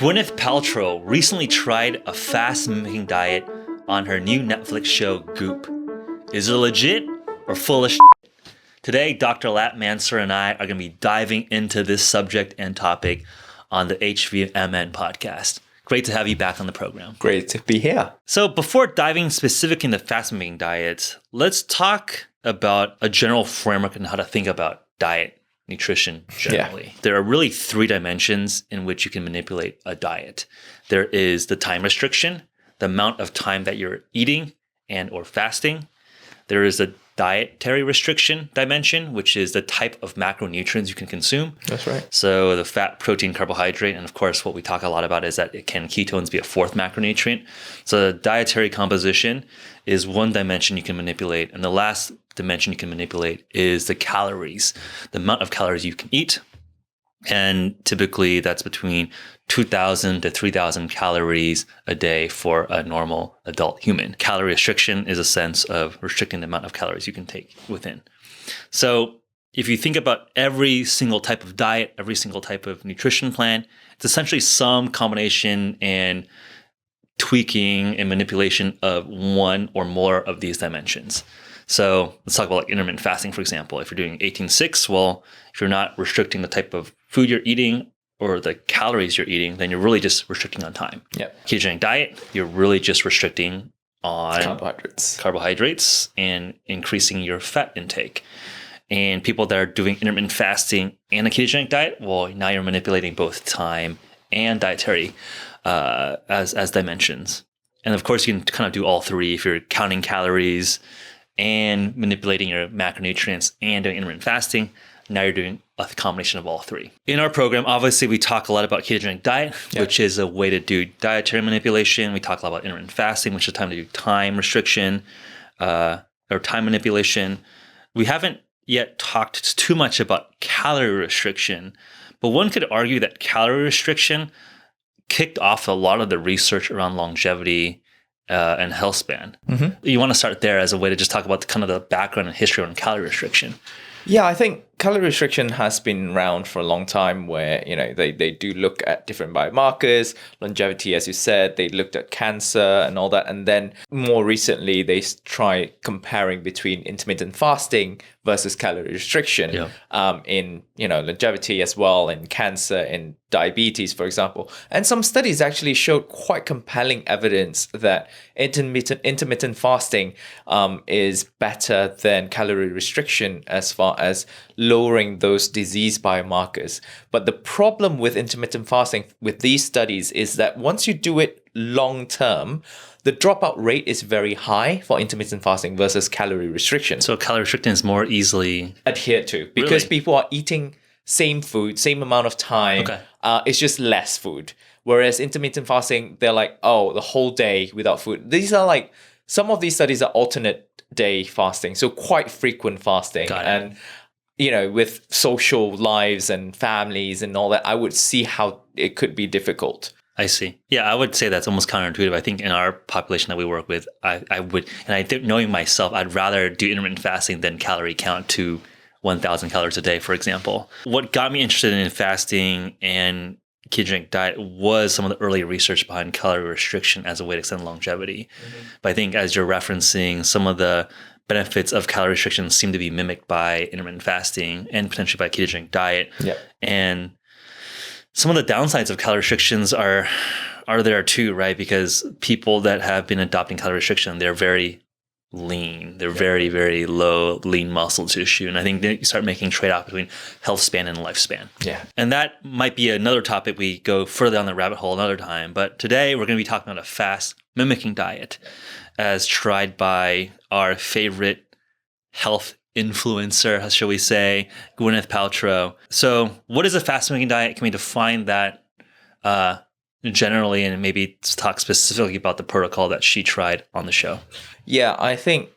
Gwyneth Paltrow recently tried a fast mimicking diet on her new Netflix show, Goop. Is it legit or full of shit? Today, Dr. Latt Mansor and I are going to be diving into this subject and topic on the HVMN podcast. Great to have you back on the program. Great to be here. So before diving specifically into fast mimicking diets, let's talk about a general framework and how to think about diet nutrition generally. Yeah. There are really three dimensions in which you can manipulate a diet. There is the time restriction, the amount of time that you're eating and or fasting. There is a dietary restriction dimension, which is the type of macronutrients you can consume. That's right. So the fat, protein, carbohydrate, and of course what we talk a lot about is that ketones be a fourth macronutrient. So the dietary composition is one dimension you can manipulate. And the last dimension you can manipulate is the calories, the amount of calories you can eat. And typically that's between 2,000 to 3,000 calories a day for a normal adult human. Calorie restriction is a sense of restricting the amount of calories you can take within. So if you think about every single type of diet, every single type of nutrition plan, it's essentially some combination and tweaking and manipulation of one or more of these dimensions. So let's talk about like intermittent fasting, for example. If you're doing 18-6, well, if you're not restricting the type of food you're eating or the calories you're eating, then you're really just restricting on time. Yep. Ketogenic diet, you're really just restricting on carbohydrates and increasing your fat intake. And people that are doing intermittent fasting and a ketogenic diet, well, now you're manipulating both time and dietary as dimensions. And of course, you can kind of do all three if you're counting calories and manipulating your macronutrients and doing intermittent fasting. Now you're doing a combination of all three. In our program, obviously, we talk a lot about ketogenic diet, which is a way to do dietary manipulation. We talk a lot about intermittent fasting, which is time to do time restriction or time manipulation. We haven't yet talked too much about calorie restriction, but one could argue that calorie restriction kicked off a lot of the research around longevity and health span. Mm-hmm. You want to start there as a way to just talk about kind of the background and history on calorie restriction. Yeah, I think calorie restriction has been around for a long time where, they do look at different biomarkers, longevity, as you said, they looked at cancer and all that. And then more recently, they try comparing between intermittent fasting versus calorie restriction in, longevity as well, in cancer, in diabetes, for example. And some studies actually showed quite compelling evidence that intermittent fasting is better than calorie restriction as far as lowering those disease biomarkers. But the problem with intermittent fasting with these studies is that once you do it long term, the dropout rate is very high for intermittent fasting versus calorie restriction. So calorie restriction is more easily adhered to because people are eating same food, same amount of time. Okay. It's just less food. Whereas intermittent fasting, they're like, oh, the whole day without food. These are like, some of these studies are alternate day fasting, so quite frequent fasting. And with social lives and families and all that, I would see how it could be difficult. I see. Yeah, I would say that's almost counterintuitive. I think in our population that we work with, I would, and I think knowing myself, I'd rather do intermittent fasting than calorie count to 1,000 calories a day, for example. What got me interested in fasting and ketogenic diet was some of the early research behind calorie restriction as a way to extend longevity. Mm-hmm. But I think as you're referencing, some of the benefits of calorie restriction seem to be mimicked by intermittent fasting and potentially by ketogenic diet. Yep. And some of the downsides of calorie restrictions are there too, right? Because people that have been adopting calorie restriction, they're very lean. They're very, very low lean muscle tissue. And I think you start making trade-off between health span and lifespan. Yeah. And that might be another topic we go further down the rabbit hole another time. But today we're going to be talking about a fast mimicking diet as tried by our favorite health influencer, shall we say, Gwyneth Paltrow. So what is a fast mimicking diet? Can we define that generally and maybe talk specifically about the protocol that she tried on the show? Yeah, I think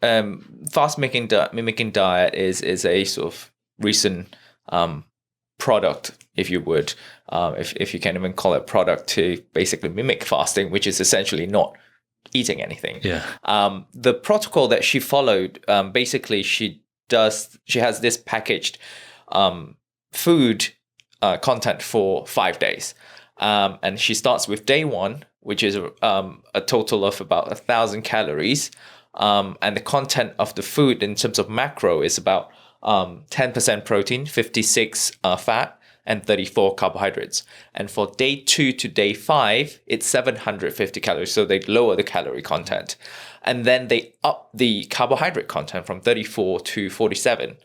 fast mimicking diet is a sort of recent product, if you would, if you can even call it product, to basically mimic fasting, which is essentially not eating anything. Yeah. The protocol that she followed, basically she has this packaged food content for 5 days. And she starts with day one, which is a total of about 1,000 calories. And the content of the food in terms of macro is about 10% protein, 56 fat, and 34 carbohydrates. And for day 2 to day 5, it's 750 calories. So they lower the calorie content. And then they up the carbohydrate content from 34 to 47.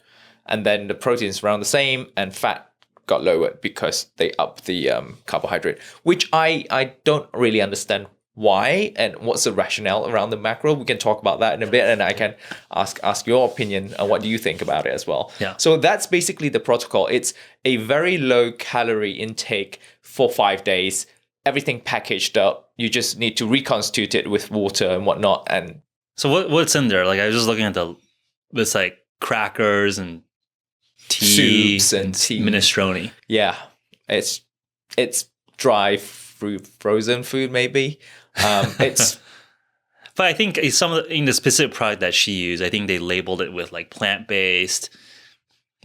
And then the protein is around the same, and fat got lowered because they upped the carbohydrate, which I don't really understand why and what's the rationale around the macro. We can talk about that in a bit, and I can ask your opinion on what do you think about it as well. Yeah. So that's basically the protocol. It's a very low calorie intake for 5 days, everything packaged up. You just need to reconstitute it with water and whatnot. And so what's in there? Like I was just looking at it's like crackers and tea, soups and tea. minestrone. Yeah, it's dry frozen food maybe. It's But I think some of in the specific product that she used, I think they labeled it with like plant-based,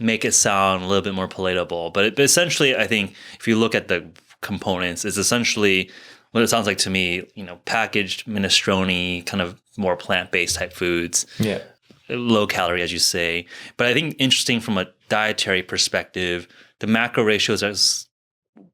make it sound a little bit more palatable. But essentially, I think if you look at the components, it's essentially what it sounds like to me, packaged minestrone, kind of more plant-based type foods. Yeah. Low calorie, as you say. But I think interesting from a dietary perspective, the macro ratios are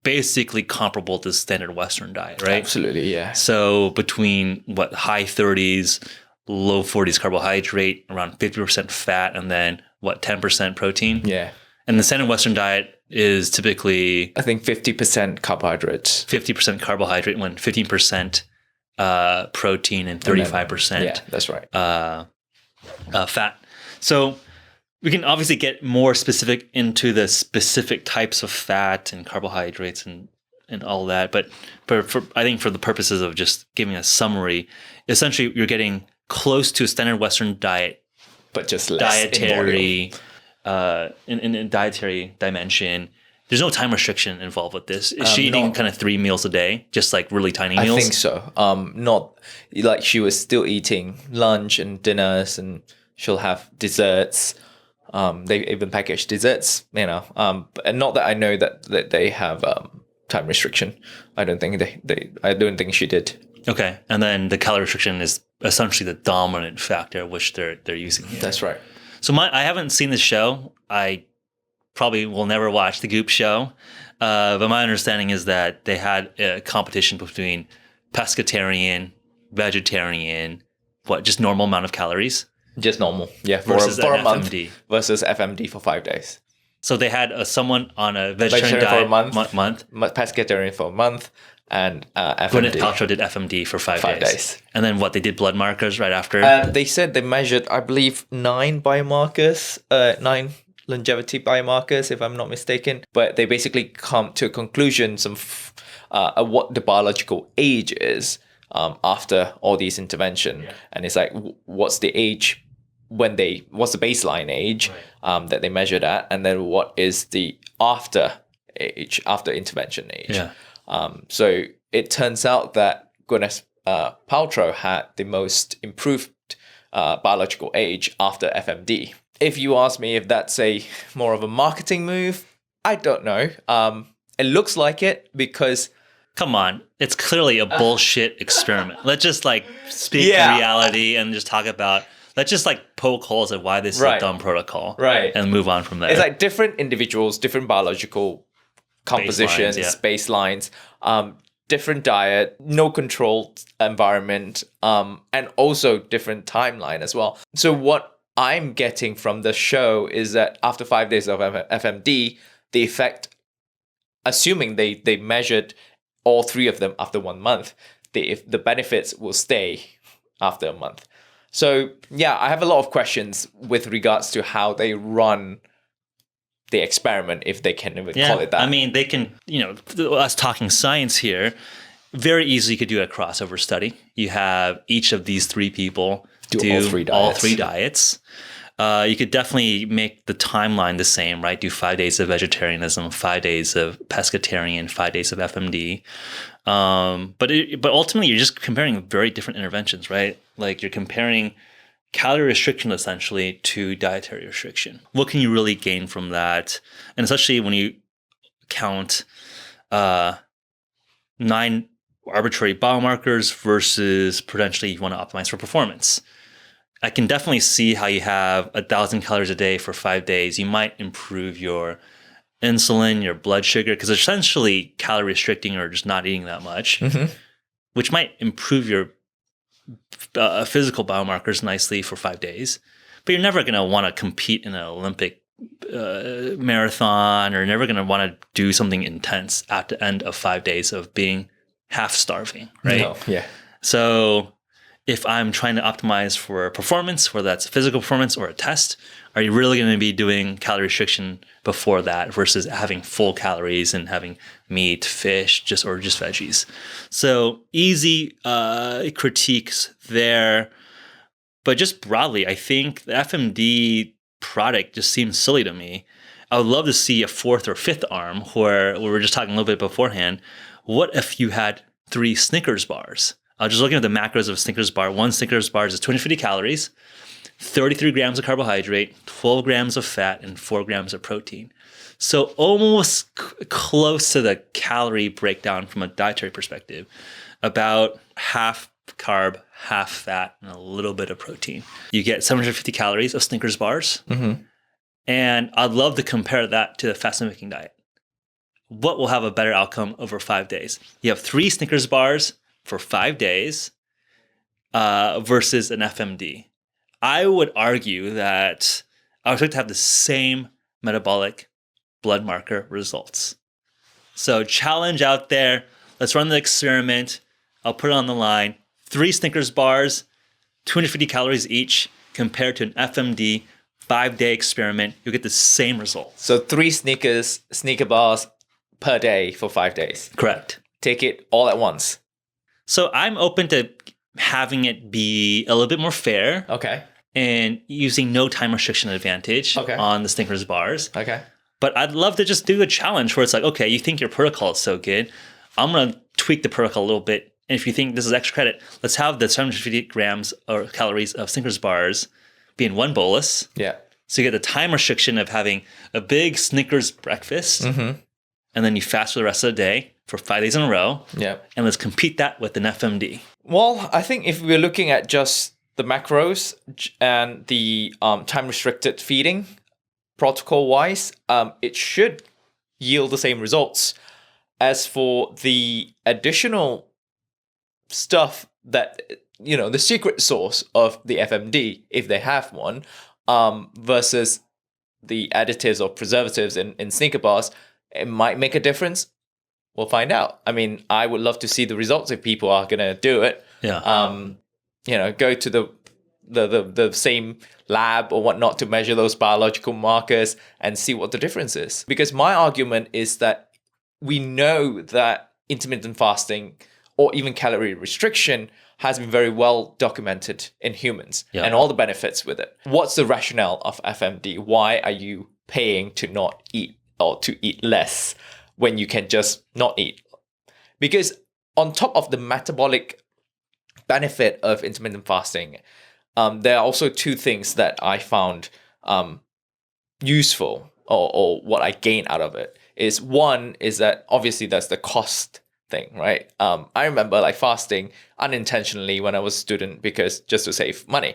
basically comparable to standard Western diet, right? Absolutely, yeah. So between high 30s, low 40s carbohydrate, around 50% fat, and then 10% protein? Yeah. And the standard Western diet is typically, I think 50% carbohydrates. 50% carbohydrate, when 15% protein and 35%. Yeah, that's right. Fat. So we can obviously get more specific into the specific types of fat and carbohydrates and all that. But I think for the purposes of just giving a summary, essentially you're getting close to a standard Western diet, but just less dietary in dietary dimension. There's no time restriction involved with this. Is she eating kind of 3 meals a day, just like really tiny meals? I think so. Not like she was still eating lunch and dinners, and she'll have desserts. They even package desserts, and not that I know that they have time restriction. I don't think I don't think she did. Okay, and then the calorie restriction is essentially the dominant factor which they're using here. That's right. So I haven't seen the show. I probably will never watch the Goop show, but my understanding is that they had a competition between pescatarian, vegetarian, just normal amount of calories. Just normal, yeah, for a month versus FMD for 5 days. So they had someone on a vegetarian diet for a month, pescatarian for a month, and FMD. Gwyneth Paltrow did FMD for 5 days. And then they did blood markers right after? They said they measured, I believe, 9 biomarkers, 9 longevity biomarkers, if I'm not mistaken. But they basically come to a conclusion what the biological age is after all these intervention. Yeah. And it's like, what's the age what's the baseline age that they measured at, and then what is the after intervention age. Yeah. So it turns out that Gwyneth Paltrow had the most improved biological age after FMD. If you ask me if that's more of a marketing move, I don't know. It looks like it because... Come on, it's clearly a bullshit experiment. Let's just speak reality and just talk about... Let's just poke holes at why this is a dumb protocol. Right. And move on from there. It's different individuals, different biological compositions, baselines, different diet, no controlled environment, and also different timeline as well. So what I'm getting from the show is that after 5 days of FMD, the effect, assuming they measured all 3 of them after 1 month, the benefits will stay after a month. So yeah, I have a lot of questions with regards to how they run the experiment, if they can even call it that. I mean, they can, us talking science here, very easily could do a crossover study. You have each of these 3 people do all three diets. You could definitely make the timeline the same, right? Do 5 days of vegetarianism, 5 days of pescatarian, 5 days of FMD. But ultimately, you're just comparing very different interventions, right? You're comparing calorie restriction essentially to dietary restriction. What can you really gain from that? And especially when you count 9 arbitrary biomarkers versus potentially you want to optimize for performance. I can definitely see how you have 1,000 calories a day for 5 days. You might improve your insulin, your blood sugar, because essentially calorie restricting or just not eating that much, which might improve your physical biomarkers nicely for 5 days. But you're never going to want to compete in an Olympic marathon, or never going to want to do something intense at the end of 5 days of being half starving, right? No, yeah. So if I'm trying to optimize for performance, whether that's physical performance or a test, are you really going to be doing calorie restriction before that versus having full calories and having meat, fish, or just veggies? So easy critiques there. But just broadly, I think the FMD product just seems silly to me. I would love to see a 4th or 5th arm where we were just talking a little bit beforehand. What if you had 3 Snickers bars? I was just looking at the macros of a Snickers bar. One Snickers bar is 250 calories, 33 grams of carbohydrate, 12 grams of fat, and 4 grams of protein. So almost close to the calorie breakdown from a dietary perspective, about half carb, half fat, and a little bit of protein. You get 750 calories of Snickers bars. And I'd love to compare that to the fast mimicking diet. What will have a better outcome over 5 days? You have 3 Snickers bars for 5 days versus an FMD. I would argue that I would like to have the same metabolic blood marker results. So challenge out there. Let's run the experiment. I'll put it on the line. 3 Snickers bars, 250 calories each, compared to an FMD 5-day experiment. You'll get the same result. So 3 Snicker bars per day for 5 days. Correct. Take it all at once. So I'm open to having it be a little bit more fair. Okay. And using no time restriction advantage on the Snickers bars. Okay. But I'd love to just do a challenge where it's like, okay, you think your protocol is so good. I'm going to tweak the protocol a little bit. And if you think this is extra credit, let's have the 750 grams or calories of Snickers bars be in one bolus. Yeah. So you get the time restriction of having a big Snickers breakfast. And then you fast for the rest of the day for 5 days in a row. Yeah. And let's compete that with an FMD. Well, I think if we're looking at just the macros and the time-restricted feeding protocol-wise, it should yield the same results. As for the additional stuff that, the secret sauce of the FMD, if they have one, versus the additives or preservatives in Snicker bars, it might make a difference. We'll find out. I mean, I would love to see the results if people are going to do it. Yeah. Go to the same lab or whatnot to measure those biological markers and see what the difference is. Because my argument is that we know that intermittent fasting or even calorie restriction has been very well documented in humans and all the benefits with it. What's the rationale of FMD? Why are you paying to not eat or to eat less when you can just not eat? Because on top of the metabolic benefit of intermittent fasting, there are also 2 things that I found useful or what I gain out of it. Is one is that obviously that's the cost thing, right? I remember fasting unintentionally when I was a student because just to save money.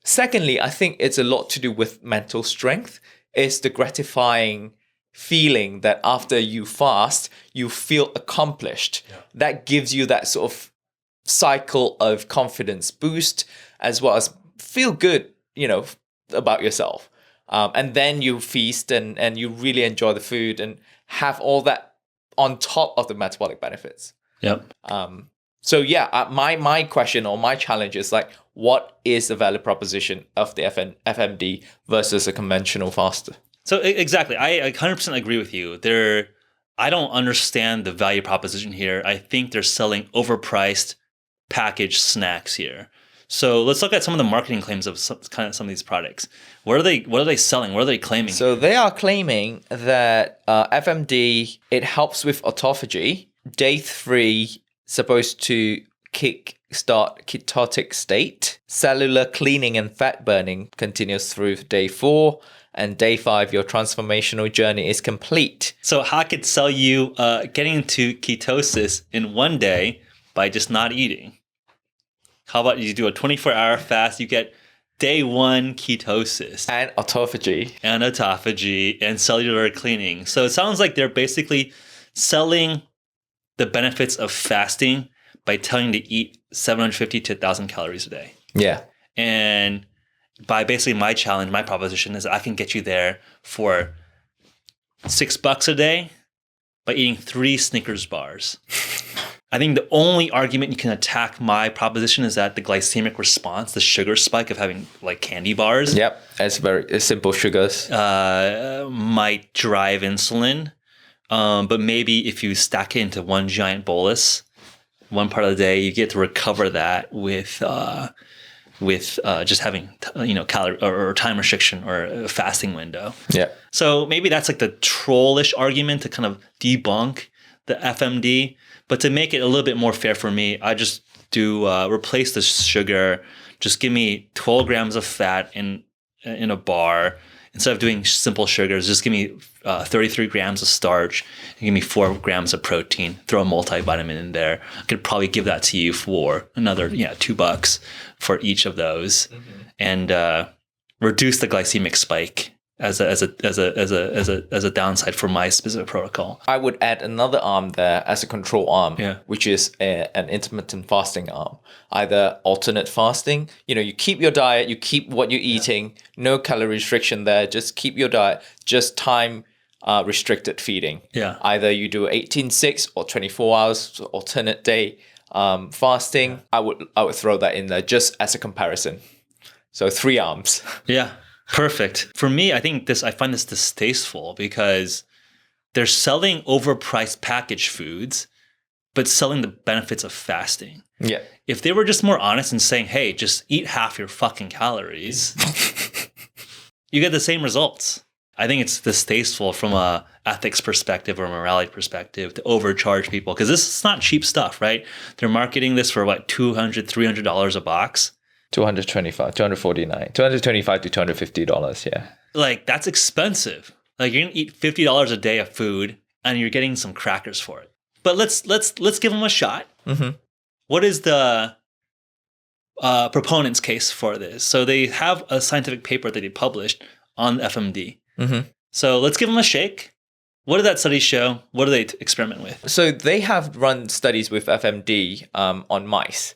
Secondly, I think it's a lot to do with mental strength. It's the gratifying feeling that after you fast, you feel accomplished. Yeah. That gives you that sort of cycle of confidence boost as well as feel good, about yourself. And then you feast and you really enjoy the food and have all that on top of the metabolic benefits. Yep. So yeah, my question or my challenge is what is the value proposition of the FMD versus a conventional faster? So exactly, I 100% agree with you. I don't understand the value proposition here. I think they're selling overpriced packaged snacks here. So let's look at some of the marketing claims of some of these products. What are they selling? What are they claiming? So they are claiming that FMD, it helps with autophagy. Day 3, supposed to kickstart ketotic state. Cellular cleaning and fat burning continues through day 4. and day 5, your transformational journey is complete. So how I could sell you getting into ketosis in one day by just not eating? How about you do a 24-hour fast, you get day 1 ketosis. And autophagy. And autophagy and cellular cleaning. So it sounds like they're basically selling the benefits of fasting by telling you to eat 750 to 1,000 calories a day. Yeah. And by basically my challenge, my proposition is I can get you there for $6 a day by eating 3 Snickers bars. I think the only argument you can attack my proposition is that the glycemic response, the sugar spike of having like candy bars. Yep, it's very simple sugars. Might drive insulin. But maybe if you stack it into one giant bolus, one part of the day, you get to recover that with just having calorie or time restriction or a fasting window. Yeah. So maybe that's like the trollish argument to kind of debunk the FMD. But to make it a little bit more fair for me, I just do replace the sugar. Just give me 12 grams of fat in a bar. Instead of doing simple sugars, just give me 33 grams of starch and give me 4 grams of protein. Throw a multivitamin in there. I could probably give that to you for another $2 for each of those, and reduce the glycemic spike as a downside for my specific protocol. I would add another arm there as a control arm, which is an intermittent fasting arm. Either alternate fasting, you keep your diet, you keep what you're eating, no calorie restriction there, just keep your diet, just time restricted feeding. Yeah. Either you do 18-6 or 24 hours alternate day fasting. I would throw that in there just as a comparison. So 3 arms. Yeah. Perfect. For me, I find this distasteful because they're selling overpriced packaged foods, but selling the benefits of fasting. Yeah. If they were just more honest and saying, hey, just eat half your fucking calories, you get the same results. I think it's distasteful from a ethics perspective or a morality perspective to overcharge people, because this is not cheap stuff, right? They're marketing this for what, $200, $300 a box. $225, $249, $225 to $250, yeah. Like, that's expensive. Like, you're gonna eat $50 a day of food and you're getting some crackers for it. But let's give them a shot. Mm-hmm. What is the proponent's case for this? So they have a scientific paper that they published on FMD. Mm-hmm. So let's give them a shake. What did that study show? What do they experiment with? So they have run studies with FMD on mice.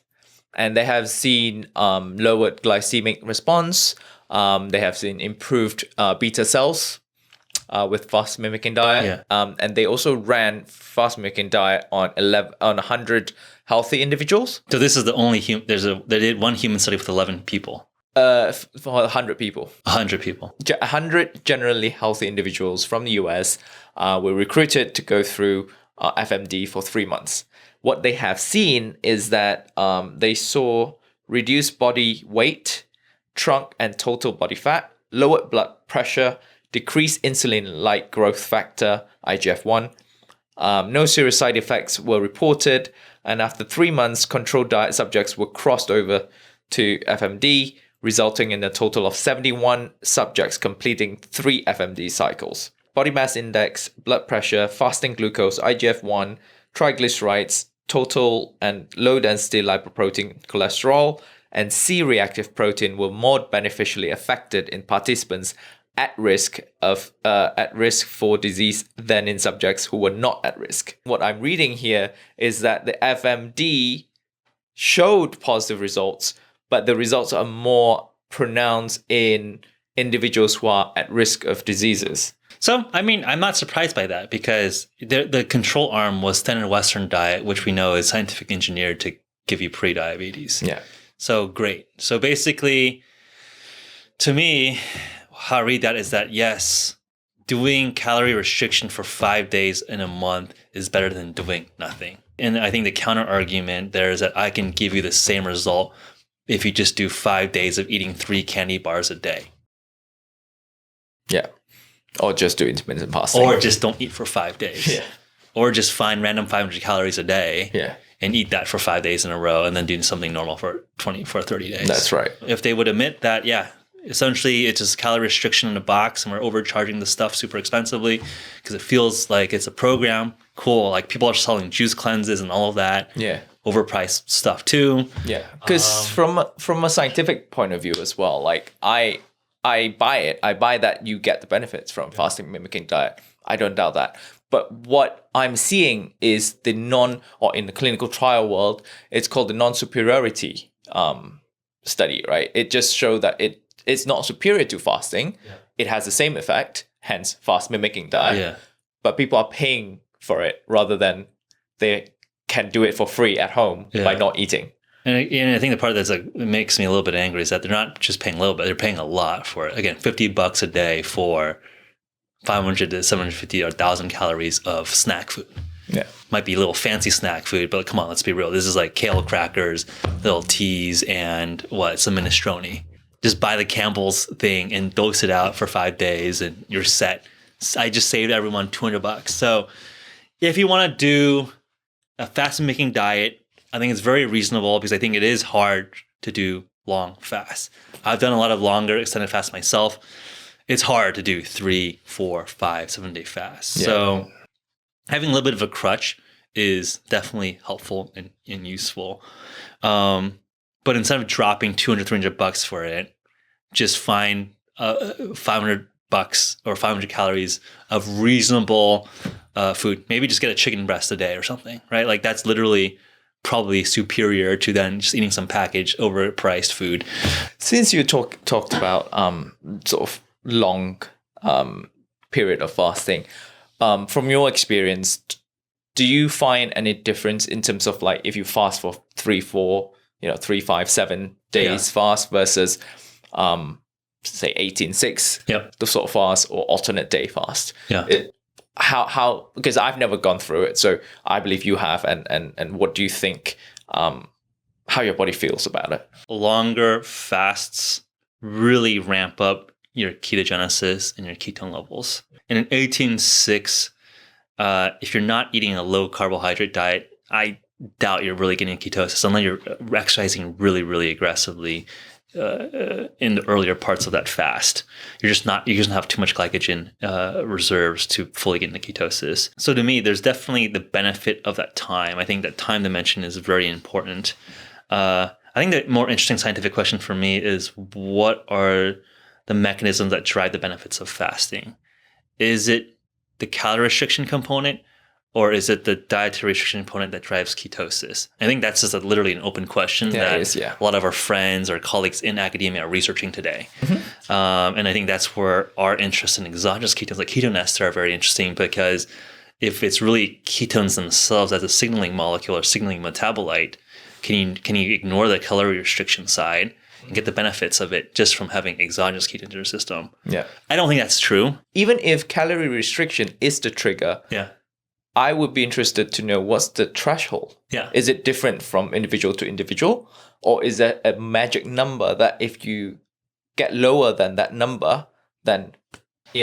And they have seen lowered glycemic response. They have seen improved beta cells with fast mimicking diet. Yeah. And they also ran fast mimicking diet on 100 healthy individuals. So this is the only they did one human study with 11 people. For 100 people. 100 people. 100 generally healthy individuals from the US were recruited to go through FMD for 3 months. What they have seen is that they saw reduced body weight, trunk and total body fat, lowered blood pressure, decreased insulin-like growth factor, IGF-1. No serious side effects were reported. And after 3 months, controlled diet subjects were crossed over to FMD, resulting in a total of 71 subjects completing 3 FMD cycles. Body mass index, blood pressure, fasting glucose, IGF-1, triglycerides, total and low density lipoprotein cholesterol, and C-reactive protein were more beneficially affected in participants at risk for disease than in subjects who were not at risk. What I'm reading here is that the FMD showed positive results, but the results are more pronounced in individuals who are at risk of diseases. So, I mean, I'm not surprised by that, because the control arm was standard Western diet, which we know is scientific engineered to give you pre-diabetes. Yeah. So great. So basically, to me, how I read that is that, yes, doing calorie restriction for 5 days in a month is better than doing nothing. And I think the counter argument there is that I can give you the same result if you just do 5 days of eating 3 candy bars a day. Yeah. Or just do intermittent fasting. Or just don't eat for 5 days. Yeah. Or just find random 500 calories a day. Yeah. And eat that for 5 days in a row and then do something normal for 30 days. That's right. If they would admit that, yeah, Essentially, it's just calorie restriction in a box, and we're overcharging the stuff super expensively because it feels like it's a program. Cool. Like people are selling juice cleanses and all of that. Yeah. Overpriced stuff too. Yeah. Because from a scientific point of view as well, like I buy it. I buy that you get the benefits from fasting mimicking diet. I don't doubt that. But what I'm seeing is in the clinical trial world, it's called the non-superiority study, right? It just showed that it's not superior to fasting. Yeah. It has the same effect, hence fast mimicking diet. Yeah. But people are paying for it rather than they can do it for free at home by not eating. And I think the part that's like makes me a little bit angry is that they're not just paying a little bit; they're paying a lot for it. Again, $50 a day for 500 to 750 or 1,000 calories of snack food. Yeah, might be a little fancy snack food, but come on, let's be real. This is like kale crackers, little teas, and some minestrone. Just buy the Campbell's thing and dose it out for 5 days, and you're set. I just saved everyone $200. So if you want to do a fast mimicking diet, I think it's very reasonable because I think it is hard to do long fasts. I've done a lot of longer extended fasts myself. It's hard to do 3, 4, 5, 7-day fasts. Yeah. So having a little bit of a crutch is definitely helpful and useful. But instead of dropping $200, $300 for it, just find $500 or 500 calories of reasonable food. Maybe just get a chicken breast a day or something, right? Like that's literally probably superior to then just eating some packaged overpriced food. Since you talked about sort of long period of fasting, from your experience, do you find any difference in terms of like if you fast for 3, 4, 3, 5, 7 days fast versus say 18-6, the sort of fast or alternate day fast? Yeah. How because I've never gone through it, so I believe you have, and what do you think how your body feels about it? Longer fasts really ramp up your ketogenesis and your ketone levels. In an 18-6, if you're not eating a low carbohydrate diet, I doubt you're really getting ketosis unless you're exercising really, really aggressively in the earlier parts of that fast. You just don't have too much glycogen reserves to fully get into ketosis. So to me, there's definitely the benefit of that time. I think that time dimension is very important. I think the more interesting scientific question for me is what are the mechanisms that drive the benefits of fasting? Is it the calorie restriction component, or is it the dietary restriction component that drives ketosis? I think that's just literally an open question a lot of our friends or colleagues in academia are researching today. Mm-hmm. And I think that's where our interest in exogenous ketones like ketone ester are very interesting, because if it's really ketones themselves as a signaling molecule or signaling metabolite, can you ignore the calorie restriction side and get the benefits of it just from having exogenous ketones in your system? Yeah. I don't think that's true. Even if calorie restriction is the trigger, I would be interested to know what's the threshold. Yeah. Is it different from individual to individual? Or is there a magic number that if you get lower than that number, then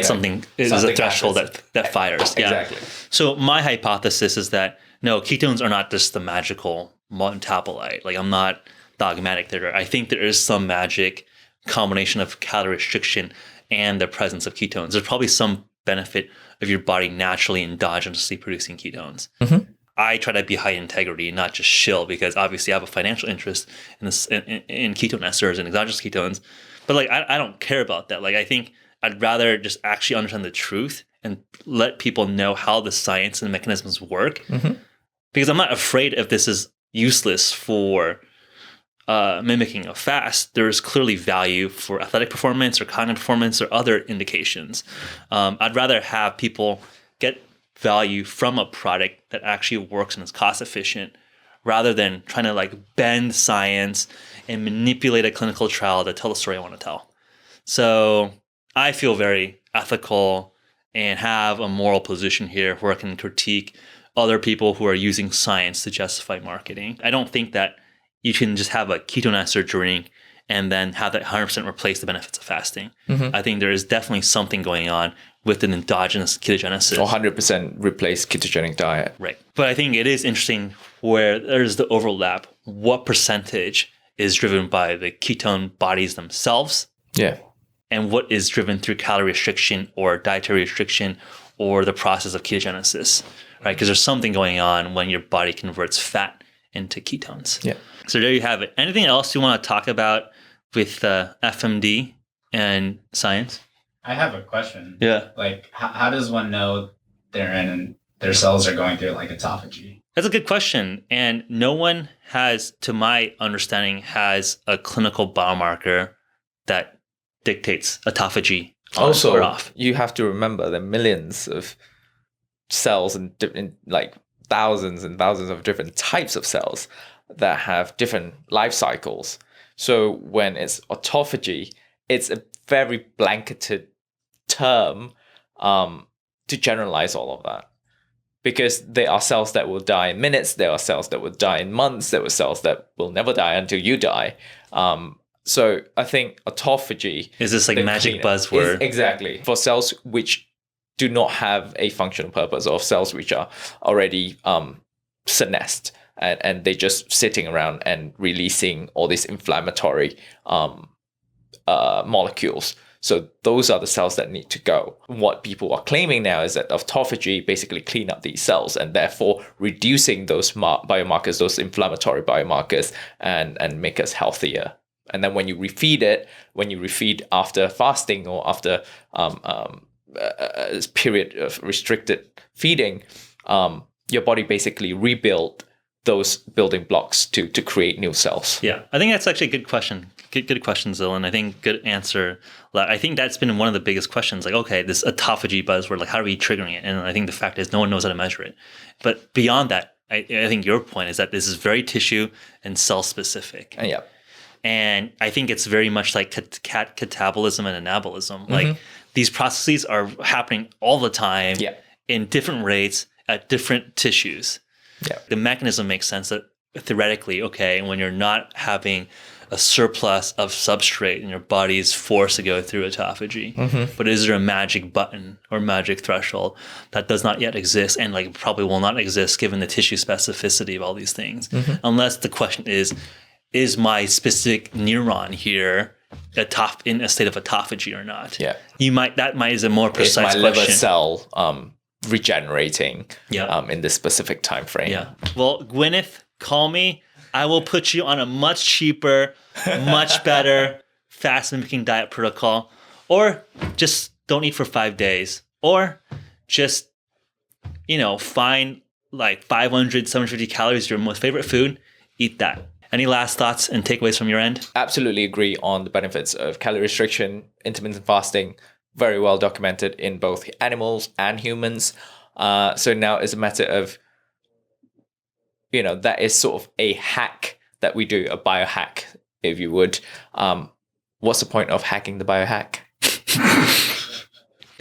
something is a threshold that fires. Exactly. Yeah. So my hypothesis is that no, ketones are not just the magical metabolite. Like I'm not dogmatic there. I think there is some magic combination of calorie restriction and the presence of ketones. There's probably some benefit of your body naturally endogenously producing ketones. Mm-hmm. I try to be high integrity, not just shill, because obviously I have a financial interest in this in ketone esters and exogenous ketones. But like I don't care about that. Like I think I'd rather just actually understand the truth and let people know how the science and mechanisms work. Mm-hmm. Because I'm not afraid if this is useless for mimicking a fast. There's clearly value for athletic performance or cognitive performance or other indications. I'd rather have people get value from a product that actually works and is cost efficient, rather than trying to like bend science and manipulate a clinical trial to tell the story I want to tell. So I feel very ethical and have a moral position here where I can critique other people who are using science to justify marketing. I don't think that you can just have a ketone ester drink and then have that 100% replace the benefits of fasting. Mm-hmm. I think there is definitely something going on with an endogenous ketogenesis. Or 100% replace ketogenic diet. Right. But I think it is interesting where there's the overlap. What percentage is driven by the ketone bodies themselves? Yeah. and what is driven through calorie restriction or dietary restriction or the process of ketogenesis, right? Because there's something going on when your body converts fat into ketones. Yeah. So there you have it. Anything else you want to talk about with FMD and science? I have a question. Yeah. Like, how does one know their cells are going through like autophagy? That's a good question. And no one has, to my understanding, has a clinical biomarker that dictates autophagy on Also, or off. you have to remember there are millions of cells and like thousands and thousands of different types of cells that have different life cycles. So when it's autophagy, it's a very blanketed term to generalize all of that. Because there are cells that will die in minutes, there are cells that will die in months, there are cells that will never die until you die. So I think autophagy is this like magic buzzword? Exactly. For cells which do not have a functional purpose, or cells which are already senesced and they're just sitting around and releasing all these inflammatory molecules. So those are the cells that need to go. What people are claiming now is that autophagy basically clean up these cells and therefore reducing those biomarkers, those inflammatory biomarkers, and make us healthier. And then when you refeed after fasting or after a period of restricted feeding, your body basically rebuild those building blocks to create new cells. Yeah, I think that's actually a good question. Good question, Zillan. I think good answer. I think that's been one of the biggest questions. Like, okay, this autophagy buzzword, like, how are we triggering it? And I think the fact is no one knows how to measure it. But beyond that, I think your point is that this is very tissue and cell specific. Yeah. And I think it's very much like catabolism and anabolism. Like these processes are happening all the time in different rates at different tissues. Yeah. The mechanism makes sense that theoretically, okay, when you're not having a surplus of substrate and your body is forced to go through autophagy. But is there a magic button or magic threshold that does not yet exist and like probably will not exist given the tissue specificity of all these things? Unless the question is my specific neuron here in a state of autophagy or not? Yeah. That might is a more precise question. Is my question. liver cell regenerating in this specific time frame? Yeah. Well, Gwyneth, call me. I will put you on a much cheaper, much better fast mimicking diet protocol, or just don't eat for 5 days, or just, find like 500, 750 calories, your most favorite food, eat that. Any last thoughts and takeaways from your end? Absolutely agree on the benefits of calorie restriction, intermittent fasting, very well documented in both animals and humans. So now it's a matter of, that is sort of a hack that we do, a biohack, if you would. What's the point of hacking the biohack?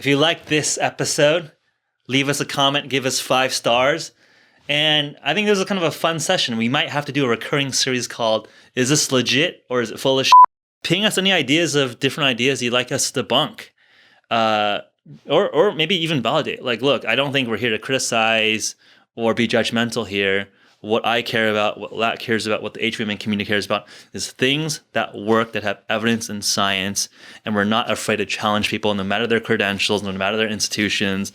If you like this episode, leave us a comment, give us 5 stars. And I think this is kind of a fun session. We might have to do a recurring series called, Is This Legit or Is It Full of Shit? Ping us any ideas of different ideas you'd like us to debunk. Or maybe even validate. Like, look, I don't think we're here to criticize or be judgmental here. What I care about, what Latt cares about, what the HVMN community cares about is things that work, that have evidence and science, and we're not afraid to challenge people no matter their credentials, no matter their institutions.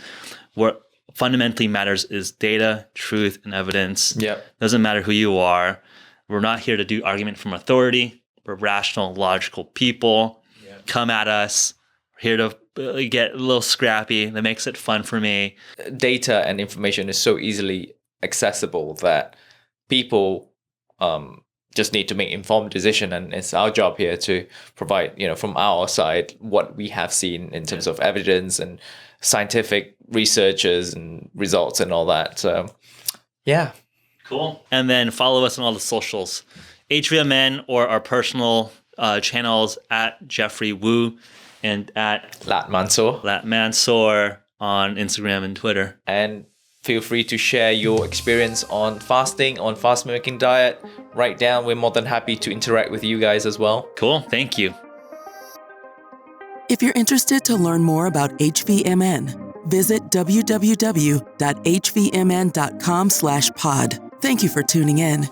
What fundamentally matters is data, truth, and evidence. Yeah. Doesn't matter who you are. We're not here to do argument from authority. We're rational, logical people. Yeah. Come at us. We're here to get a little scrappy. That makes it fun for me. Data and information is so easily accessible that people just need to make informed decision, and it's our job here to provide, from our side, what we have seen in terms of evidence and scientific researches and results and all that. So, yeah. Cool. And then follow us on all the socials, HVMN or our personal channels at Geoffrey Woo and at Latt Mansor. Latt Mansor on Instagram and Twitter. And feel free to share your experience on fasting, on fast mimicking diet. Write down. We're more than happy to interact with you guys as well. Cool. Thank you. If you're interested to learn more about HVMN, visit www.hvmn.com/pod. Thank you for tuning in.